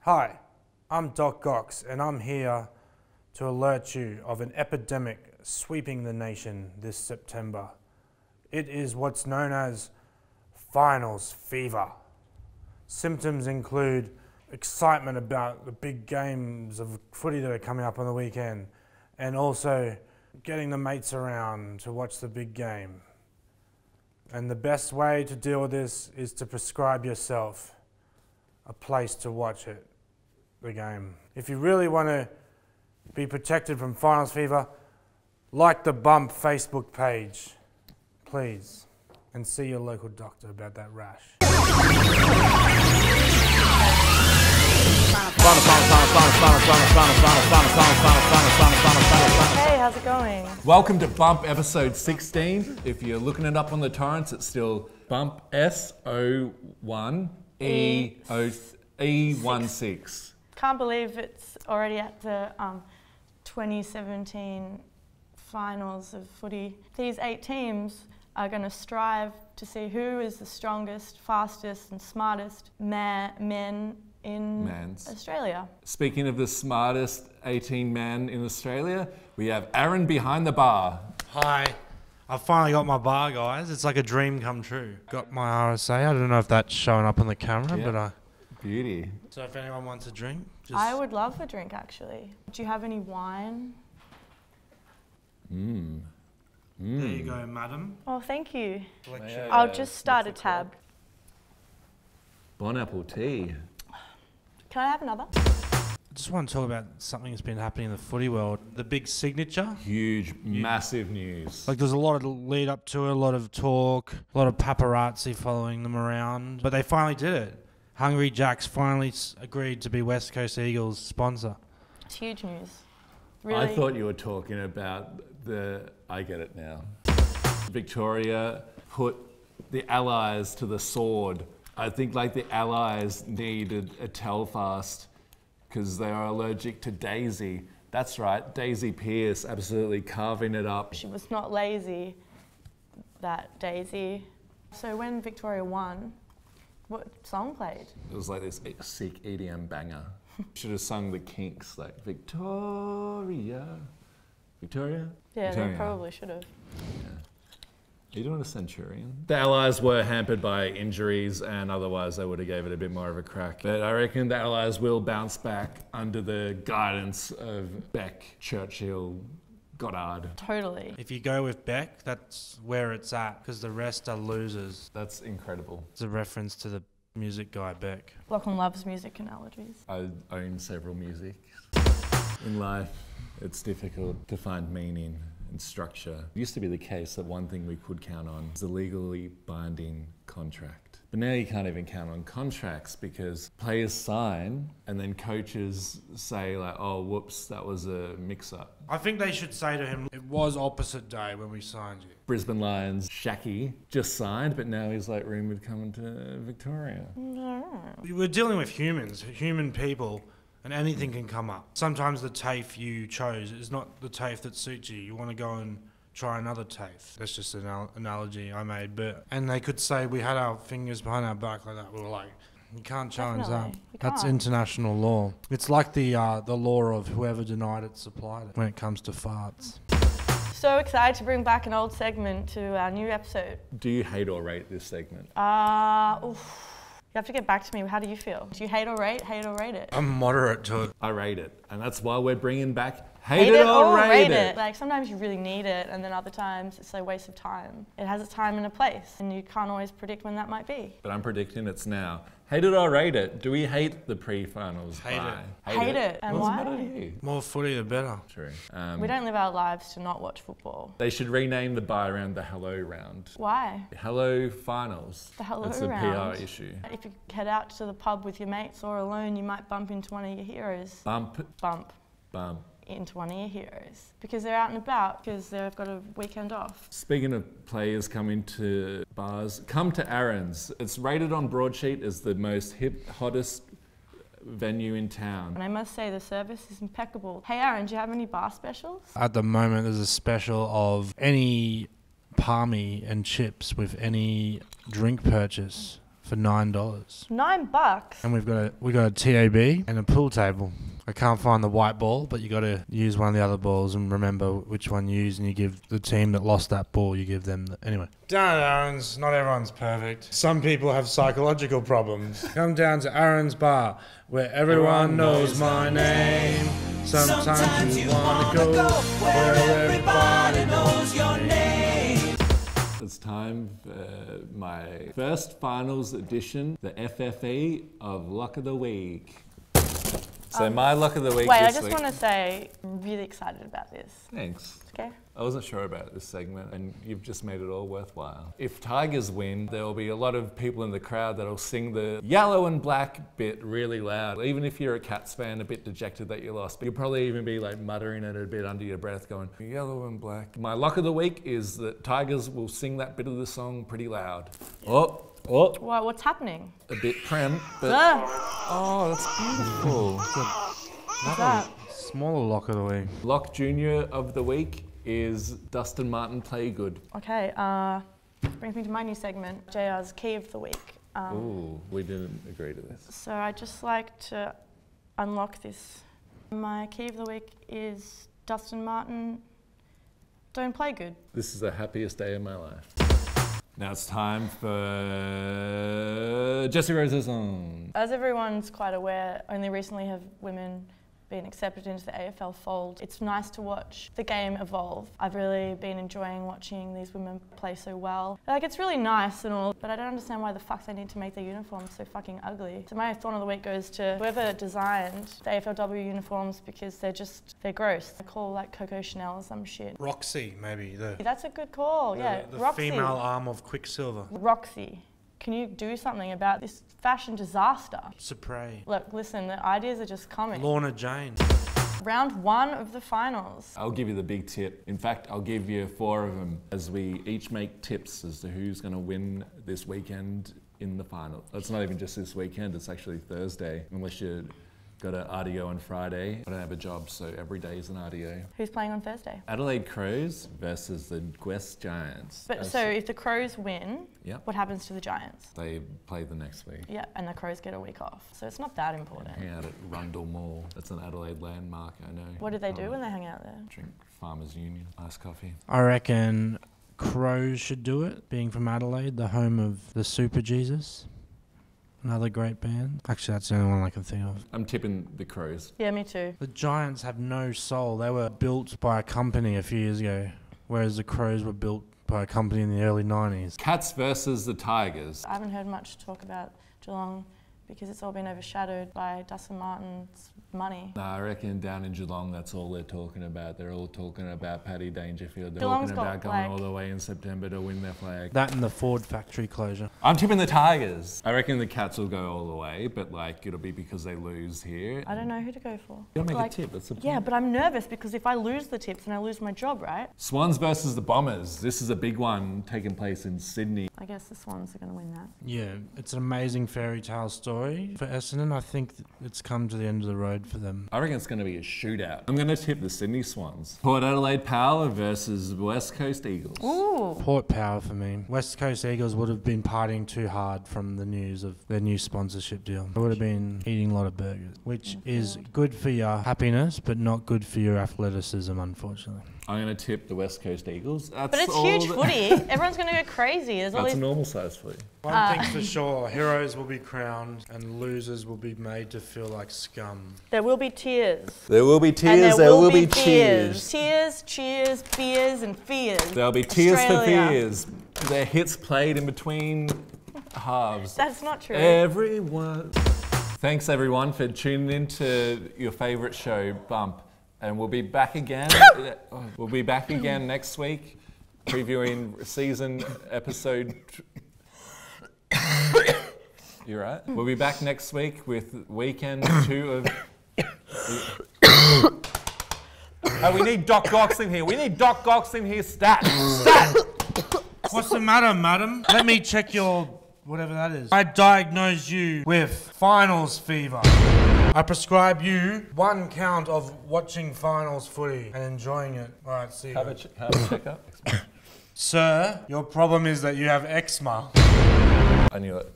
Hi, I'm Doc Gox and I'm here to alert you of an epidemic sweeping the nation this September. It is what's known as finals fever. Symptoms include excitement about the big games of footy that are coming up on the weekend and also getting the mates around to watch the big game. And the best way to deal with this is to prescribe yourself a place to watch the game. If you really want to be protected from finals fever, like the Bump Facebook page, please, and see your local doctor about that rash. Hey, how's it going? Welcome to Bump episode 16. If you're looking it up on the torrents, it's still Bump S01 E16. Can't believe it's already at the 2017 finals of footy. These 8 teams are going to strive to see who is the strongest, fastest and smartest men in Australia. Speaking of the smartest 18 men in Australia, we have Aaron behind the bar. Hi, I finally got my bar, guys. It's like a dream come true. Got my RSA. I don't know if that's showing up on the camera, but Beauty. So if anyone wants a drink, I would love a drink actually. Do you have any wine? There you go, madam. Oh, thank you. Yeah, I'll just start a tab. Bon apple tea. Can I have another? I just want to talk about something that's been happening in the footy world. The big signature. Huge, massive news. Like there's a lot of lead up to it, a lot of talk, a lot of paparazzi following them around. But they finally did it. Hungry Jack's finally agreed to be West Coast Eagles' sponsor. It's huge news. Really? I thought you were talking about I get it now. Victoria put the Allies to the sword. I think like the Allies needed a Telfast because they are allergic to Daisy. That's right, Daisy Pearce absolutely carving it up. She was not lazy, that Daisy. So when Victoria won, what song played? It was like this sick EDM banger. Should have sung the Kinks, like Victoria. Victoria? Yeah, Victoria. they probably should have. Yeah. Are you doing a Centurion? The Allies were hampered by injuries and otherwise they would have gave it a bit more of a crack. But I reckon the Allies will bounce back under the guidance of Beck, Churchill, Goddard. Totally. If you go with Beck, that's where it's at because the rest are losers. That's incredible. It's a reference to the music guy Beck. Lachlan loves music analogies. I own several musics. In life, it's difficult to find meaning and structure. It used to be the case that one thing we could count on is a legally binding contract. But now you can't even count on contracts because players sign and then coaches say like, oh, whoops, that was a mix-up. I think they should say to him, it was opposite day when we signed you. Brisbane Lions, Shaki, just signed, but now he's like rumoured coming to Victoria. We're dealing with humans, human people, and anything can come up. Sometimes the TAFE you chose is not the TAFE that suits you. You want to go and try another TAFE. That's just an analogy I made. And they could say we had our fingers behind our back like that. We were like, you can't challenge that. That's international law. It's like the law of whoever denied it supplied it when it comes to farts. So excited to bring back an old segment to our new episode. Do you hate or rate this segment? You have to get back to me. How do you feel? Do you hate or rate it? I'm moderate to it. I rate it. And that's why we're bringing back Hate It or Rate It. Like sometimes you really need it and then other times it's a waste of time. It has a time and a place and you can't always predict when that might be. But I'm predicting it's now. Hate it or rate it. Do we hate the pre-finals? Hate it. Hate it. And What's why? the matter with you? More footy, the better. True. We don't live our lives to not watch football. They should rename the bye round the Hello round. Why? Hello finals. The Hello It's round. a PR issue. If you head out to the pub with your mates or alone, you might bump into one of your heroes. Bump Into one of your heroes. Because they're out and about, because they've got a weekend off. Speaking of players coming to bars, come to Aaron's. It's rated on Broadsheet as the most hip, hottest venue in town. And I must say the service is impeccable. Hey Aaron, do you have any bar specials? At the moment, there's a special of any palmy and chips with any drink purchase for $9. $9? And we got a TAB and a pool table. I can't find the white ball, but you got to use one of the other balls and remember which one you use, and you give the team that lost that ball, you give them anyway. Down at Aaron's, not everyone's perfect. Some people have psychological problems. Come down to Aaron's Bar, where everyone knows my name. Sometimes you want to go where everybody knows your name. It's time for my first finals edition, the FFE of Lock of the Week. So my Lock of the Week Wait, this I just week. want to say, I'm really excited about this. Thanks. Okay. I wasn't sure about this segment, and you've just made it all worthwhile. If Tigers win, there will be a lot of people in the crowd that'll sing the yellow and black bit really loud. Even if you're a Cats fan, a bit dejected that you lost, but you'll probably even be like muttering it a bit under your breath, going, yellow and black. My Lock of the Week is that Tigers will sing that bit of the song pretty loud. Oh. What's happening? A bit prem, but oh, that's beautiful. What's that? Smaller Lock of the Week. Lock Junior of the Week is Dustin Martin Playgood. Okay, brings me to my new segment, JR's Key of the Week. Ooh, we didn't agree to this. So I'd just like to unlock this. My Key of the Week is Dustin Martin don't play good. This is the happiest day of my life. Now it's time for Jessie Rose's on. As everyone's quite aware, only recently have women been accepted into the AFL fold. It's nice to watch the game evolve. I've really been enjoying watching these women play so well. Like, it's really nice and all, but I don't understand why the fuck they need to make their uniforms so fucking ugly. So my thought of the week goes to whoever designed the AFLW uniforms, because they're gross. I call like Coco Chanel or some shit. Roxy, maybe. That's a good call, yeah. The Roxy. female arm of Quicksilver. Roxy, can you do something about this fashion disaster? Supray. Look, listen, the ideas are just coming. Lorna Jane. Round 1 of the finals. I'll give you the big tip. In fact, I'll give you 4 of them as we each make tips as to who's going to win this weekend in the final. It's not even just this weekend, it's actually Thursday, unless you got an RDO on Friday. I don't have a job, so every day is an RDO. Who's playing on Thursday? Adelaide Crows versus the West Giants. But so if the Crows win, what happens to the Giants? They play the next week. Yeah, and the Crows get a week off. So it's not that important. Hang out at Rundle Mall. That's an Adelaide landmark, I know. What do they do when they hang out there? Drink Farmers Union, iced coffee. I reckon Crows should do it, being from Adelaide, the home of the Super Jesus. Another great band. Actually, that's the only one I can think of. I'm tipping the Crows. Yeah, me too. The Giants have no soul. They were built by a company a few years ago, whereas the Crows were built by a company in the early 90s. Cats versus the Tigers. I haven't heard much talk about Geelong because it's all been overshadowed by Dustin Martin's money. Nah, I reckon down in Geelong, that's all they're talking about. They're all talking about Paddy Dangerfield. They're Geelong's talking about got, going all the way in September to win their flag. That and the Ford factory closure. I'm tipping the Tigers. I reckon the Cats will go all the way, but like it'll be because they lose here. I don't know who to go for. You don't make a tip, that's the point. Yeah, but I'm nervous because if I lose the tips, then I lose my job, right? Swans versus the Bombers. This is a big one taking place in Sydney. I guess the Swans are going to win that. Yeah, it's an amazing fairy tale story for Essendon. I think it's come to the end of the road for them. I reckon it's going to be a shootout. I'm going to tip the Sydney Swans. Port Adelaide Power versus West Coast Eagles. Ooh. Port Power for me. West Coast Eagles would have been partying too hard from the news of their new sponsorship deal. They would have been eating a lot of burgers, which is good for your happiness, but not good for your athleticism, unfortunately. I'm going to tip the West Coast Eagles. But it's huge footy. Everyone's going to go crazy. There's all That's these... a normal size footy. One thing's for sure, heroes will be crowned and losers will be made to feel like scum. There will be tears. There will be tears, and there will be cheers. Tears, cheers, beers and fears. There'll be tears Australia. for fears. Their hits played in between halves. That's not true. Everyone. Thanks everyone for tuning in to your favourite show, Bump. And we'll be back again. We'll be back again next week, previewing season episode. You're right. We'll be back next week with weekend 2 of. Oh, we need Doc Gox in here. We need Doc Gox in here. Stat. What's the matter, madam? Let me check your whatever that is. I diagnose you with finals fever. I prescribe you 1 count of watching finals footy and enjoying it. All right, see you. Have a checkup. Sir, your problem is that you have eczema. I knew it.